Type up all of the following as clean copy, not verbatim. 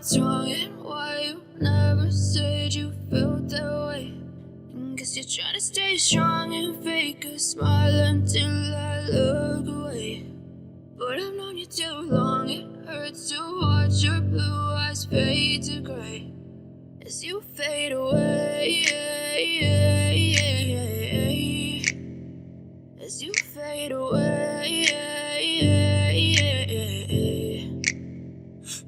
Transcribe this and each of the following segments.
what's wrong and why you never said you felt that way. And guess you're trying to stay strong and fake a smile until I look away. But I've known you too long, it hurts to watch your blue eyes fade to gray as you fade away, as you fade away.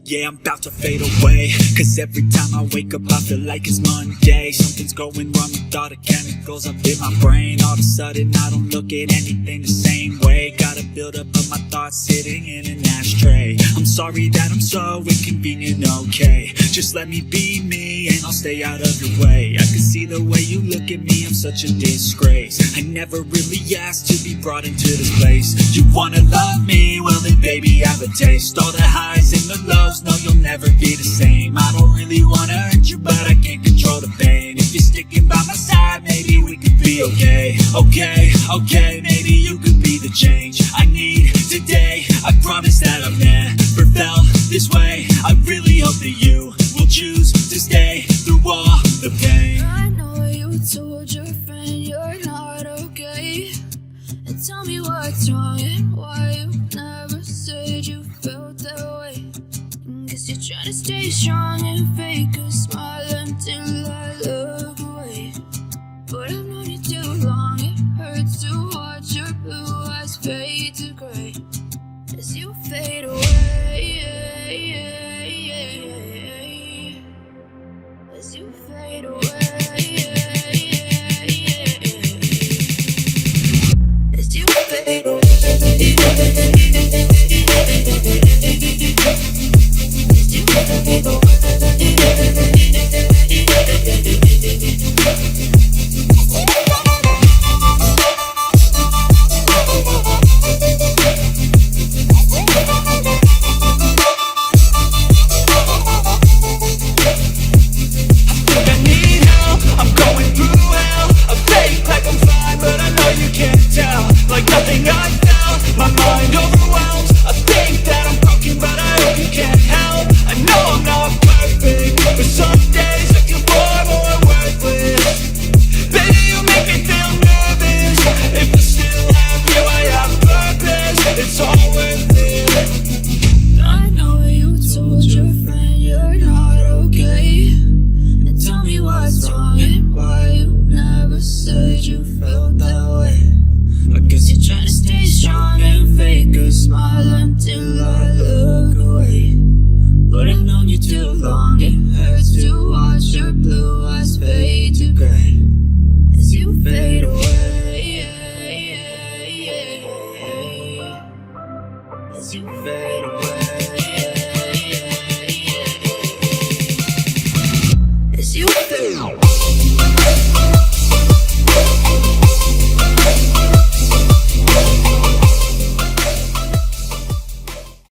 Yeah, I'm about to fade away, cause every time I wake up I feel like it's Monday. Something's going wrong with all the chemicals up in my brain. All of a sudden I don't look at anything the same way. Gotta build up of my thoughts sitting in an ashtray. I'm sorry that I'm so inconvenient, okay. Just let me be me and I'll stay out of your way. I can see the way you look at me, I'm such a disgrace. I never really asked to be brought into this place. You wanna love me? Well then baby have a taste. All the highs and the lows, no you'll never be the same. I don't really wanna hurt you but I can't control the pain. If you're sticking by my side maybe we could be okay. Okay, maybe you could be the change I need today. I promise that I've never felt this way. I really hope that you will choose to stay through all the pain. I know you told your friend you're not okay, and tell me what's wrong and why you never said you felt that way. And guess you're you're trying to stay strong and fake a smile until I look away. But I've known you too long, it hurts to watch your blue eyes fade to gray as you fade away. As you fade away. As you fade away. Like nothing I felt, my mind overwhelmed. I think that I'm broken, but I hope you can't help. I know I'm not perfect, but some days I feel far more worthless. Baby, you make me feel nervous. If I still have you, I have purpose. It's all worth it. I know you told your friend you're not okay, and tell me what's wrong and why you never said you felt that way. I guess you're trying to stay strong and fake a smile until I look away. But I've known you too long, it hurts to watch your blue eyes fade to gray